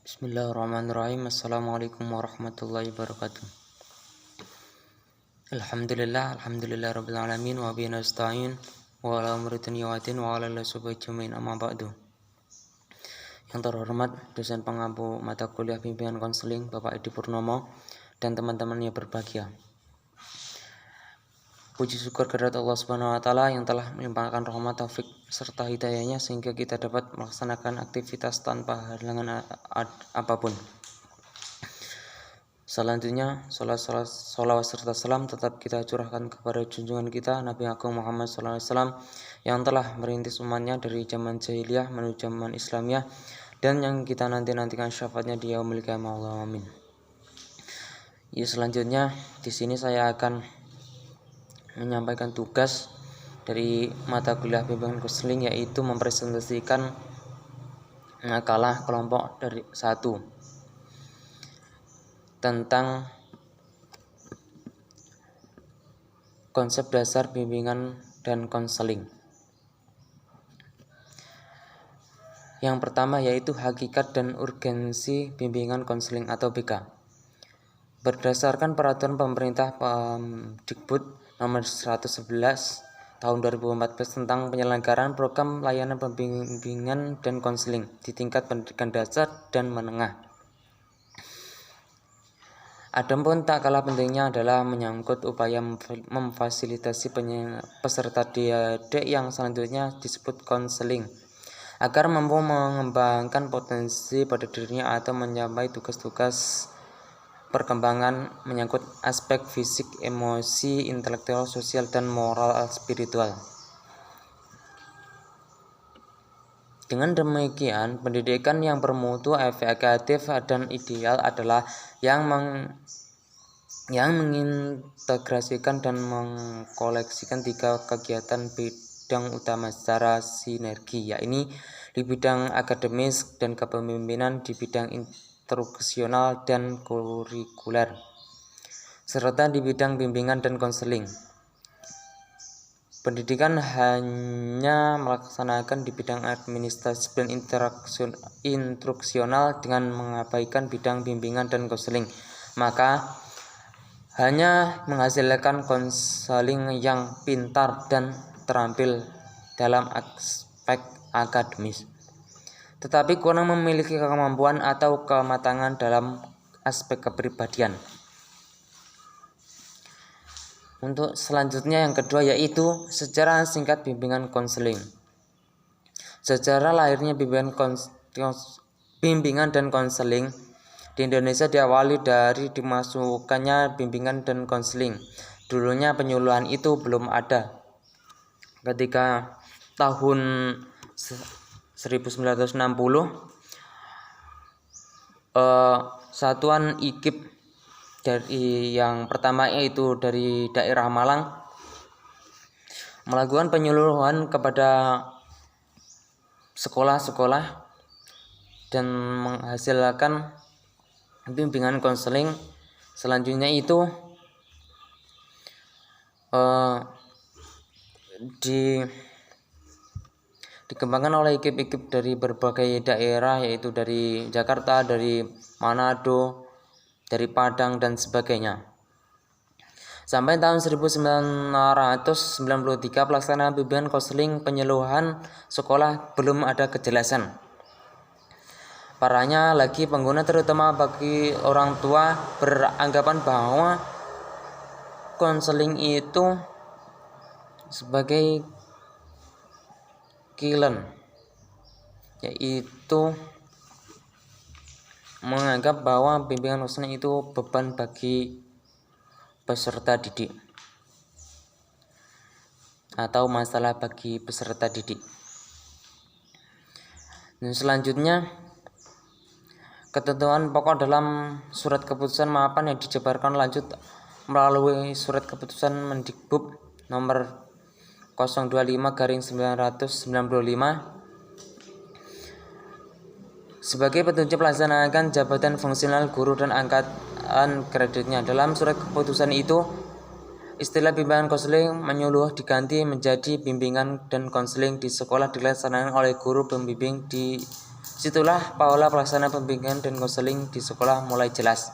Bismillahirrahmanirrahim. Assalamualaikum warahmatullahi wabarakatuh. Alhamdulillah rabbil alamin wa bihi nasta'in wa ala umuri dunya wa din wa ala alihi amma ba'du. Yang terhormat dosen pengampu mata kuliah bimbingan konseling Bapak Edi Purnomo dan teman-teman yang berbahagia. Puji syukur kehadirat Allah Subhanahu wa taala yang telah melimpahkan rahmat, taufik serta hidayahnya sehingga kita dapat melaksanakan aktivitas tanpa halangan apapun. Selanjutnya, salawat serta salam tetap kita curahkan kepada junjungan kita Nabi Agung Muhammad SAW yang telah merintis umatnya dari zaman jahiliyah menuju zaman Islamiyah dan yang kita nantikan syafaatnya di yaumil qiyamah. Allahumma amin. Ya, selanjutnya di sini saya akan menyampaikan tugas dari mata kuliah bimbingan konseling, yaitu mempresentasikan makalah kelompok dari 1 tentang konsep dasar bimbingan dan konseling. Yang pertama yaitu hakikat dan urgensi bimbingan konseling atau BK. Berdasarkan peraturan pemerintah Pemdikbud nomor 111 tahun 2014 tentang penyelenggaraan program layanan pembimbingan dan konseling di tingkat pendidikan dasar dan menengah. Adapun tak kalah pentingnya adalah menyangkut upaya memfasilitasi peserta didik yang selanjutnya disebut konseling agar mampu mengembangkan potensi pada dirinya atau mencapai tugas-tugas perkembangan menyangkut aspek fisik, emosi, intelektual, sosial, dan moral spiritual. Dengan demikian, pendidikan yang bermutu, efektif, dan ideal adalah yang mengintegrasikan dan mengkoleksikan 3 kegiatan bidang utama secara sinergi, yakni di bidang akademis dan kepemimpinan, di bidang instruksional dan kurikuler, serta di bidang bimbingan dan konseling. Pendidikan hanya melaksanakan di bidang administrasi dan instruksional dengan mengabaikan bidang bimbingan dan konseling, maka hanya menghasilkan konseling yang pintar dan terampil dalam aspek akademis, tetapi kurang memiliki kemampuan atau kematangan dalam aspek kepribadian. Untuk selanjutnya yang kedua yaitu sejarah singkat bimbingan konseling. Sejarah lahirnya bimbingan dan konseling di Indonesia diawali dari dimasukkannya bimbingan dan konseling. Dulunya penyuluhan itu belum ada. Ketika tahun 1960 satuan IKIP dari yang pertama yaitu dari daerah Malang melakukan penyuluhan kepada sekolah-sekolah dan menghasilkan bimbingan konseling. Selanjutnya itu dikembangkan oleh IKIP dari berbagai daerah, yaitu dari Jakarta, dari Manado, dari Padang, dan sebagainya. Sampai tahun 1993 pelaksanaan bimbingan konseling penyuluhan sekolah belum ada kejelasan. Parahnya lagi, pengguna terutama bagi orang tua beranggapan bahwa konseling itu sebagai kilen, yaitu menganggap bahwa bimbingan konseling itu beban bagi peserta didik atau masalah bagi peserta didik. Dan selanjutnya, ketentuan pokok dalam surat keputusan maafan yang dijabarkan lanjut melalui surat keputusan Mendikbud nomor 025/1995 sebagai petunjuk melaksanakan jabatan fungsional guru dan angkatan kreditnya. Dalam surat keputusan itu, istilah bimbingan konseling menyuluh diganti menjadi bimbingan dan konseling di sekolah dilaksanakan oleh guru pembimbing di Situlah pola pelaksanaan pembimbingan dan konseling di sekolah mulai jelas.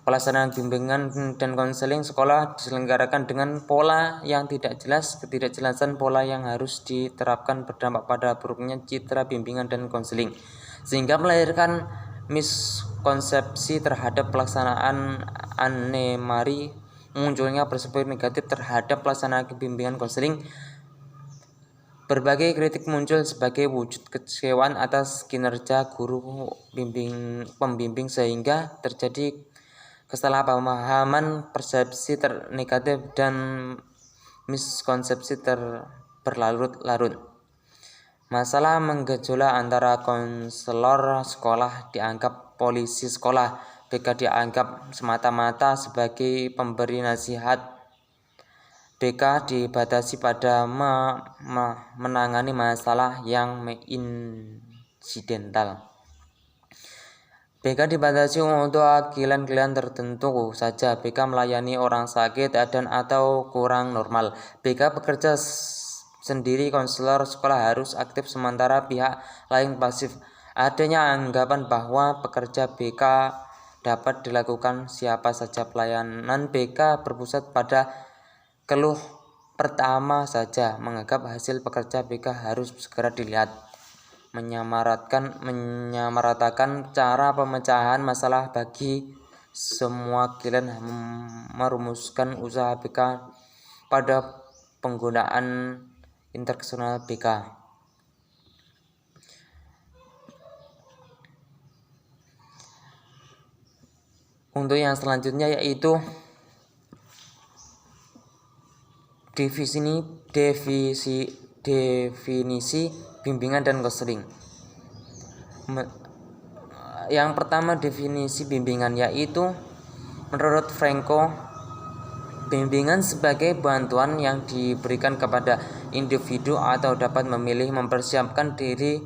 Pelaksanaan bimbingan dan konseling sekolah diselenggarakan dengan pola yang tidak jelas. Ketidakjelasan pola yang harus diterapkan berdampak pada buruknya citra bimbingan dan konseling, sehingga melahirkan miskonsepsi terhadap pelaksanaan anemari, munculnya perspektif negatif terhadap pelaksanaan bimbingan konseling. Berbagai kritik muncul sebagai wujud kekecewaan atas kinerja guru pembimbing sehingga terjadi kesalahpahaman, persepsi negatif dan miskonsepsi berlarut-larut. Masalah menggejolak antara konselor sekolah dianggap polisi sekolah, BK dianggap semata-mata sebagai pemberi nasihat. BK dibatasi pada menangani masalah yang insidental. BK dibatasi untuk klien-klien tertentu saja. BK melayani orang sakit dan atau kurang normal. BK bekerja sendiri, konselor sekolah harus aktif sementara pihak lain pasif. Adanya anggapan bahwa pekerja BK dapat dilakukan siapa saja. Pelayanan BK berpusat pada keluh pertama saja, menganggap hasil pekerja BK harus segera dilihat, menyamaratakan cara pemecahan masalah bagi semua klien, merumuskan usaha BK pada penggunaan interaksional BK. Untuk yang selanjutnya yaitu definisi bimbingan dan konseling. Yang pertama, definisi bimbingan yaitu menurut Franco, bimbingan sebagai bantuan yang diberikan kepada individu atau dapat memilih mempersiapkan diri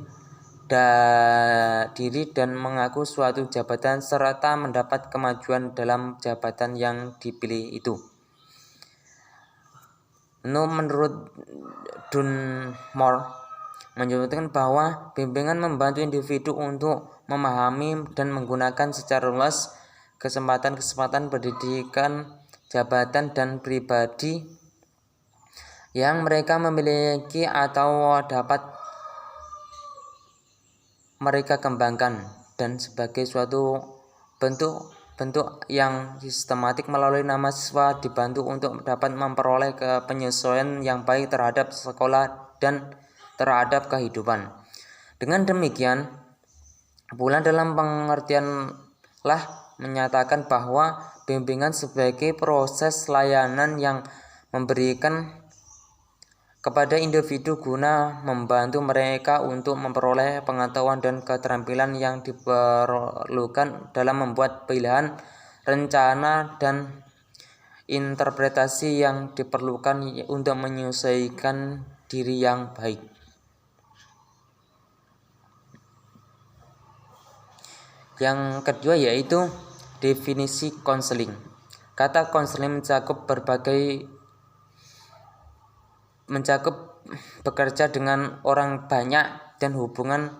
dan mengaku suatu jabatan serta mendapat kemajuan dalam jabatan yang dipilih itu. Menurut Dunmore menyebutkan bahwa bimbingan membantu individu untuk memahami dan menggunakan secara luas kesempatan pendidikan, jabatan, dan pribadi yang mereka memiliki atau dapat mereka kembangkan, dan sebagai suatu bentuk yang sistematik melalui nama siswa dibantu untuk dapat memperoleh penyesuaian yang baik terhadap sekolah dan terhadap kehidupan. Dengan demikian, pula dalam pengertian menyatakan bahwa bimbingan sebagai proses layanan yang memberikan kepada individu guna membantu mereka untuk memperoleh pengetahuan dan keterampilan yang diperlukan dalam membuat pilihan, rencana, dan interpretasi yang diperlukan untuk menyesuaikan diri yang baik. Yang kedua yaitu definisi konseling. Kata konseling mencakup bekerja dengan orang banyak dan hubungan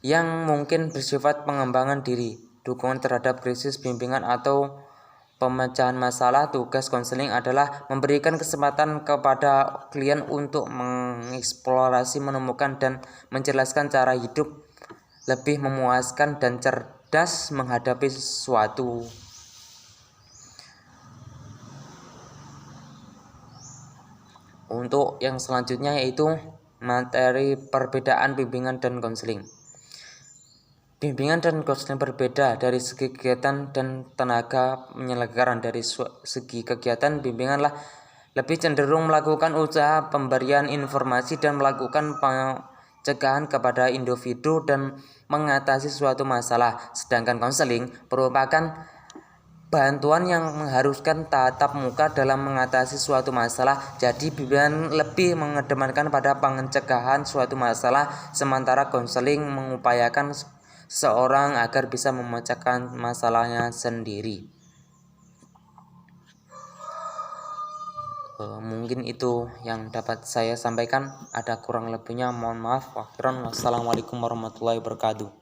yang mungkin bersifat pengembangan diri, dukungan terhadap krisis, bimbingan atau pemecahan masalah. Tugas konseling adalah memberikan kesempatan kepada klien untuk mengeksplorasi, menemukan, dan menjelaskan cara hidup lebih memuaskan dan cerdas menghadapi sesuatu. Untuk yang selanjutnya yaitu materi perbedaan bimbingan dan konseling. Bimbingan dan konseling berbeda dari segi kegiatan dan tenaga penyelenggaraan. Dari segi kegiatan, bimbinganlah lebih cenderung melakukan usaha pemberian informasi dan melakukan pencegahan kepada individu dan mengatasi suatu masalah. Sedangkan konseling merupakan bantuan yang mengharuskan tatap muka dalam mengatasi suatu masalah. Jadi bimbingan lebih mengedepankan pada pencegahan suatu masalah, sementara konseling mengupayakan seseorang agar bisa memecahkan masalahnya sendiri. Mungkin itu yang dapat saya sampaikan. Ada kurang lebihnya mohon maaf. Wassalamualaikum warahmatullahi wabarakatuh.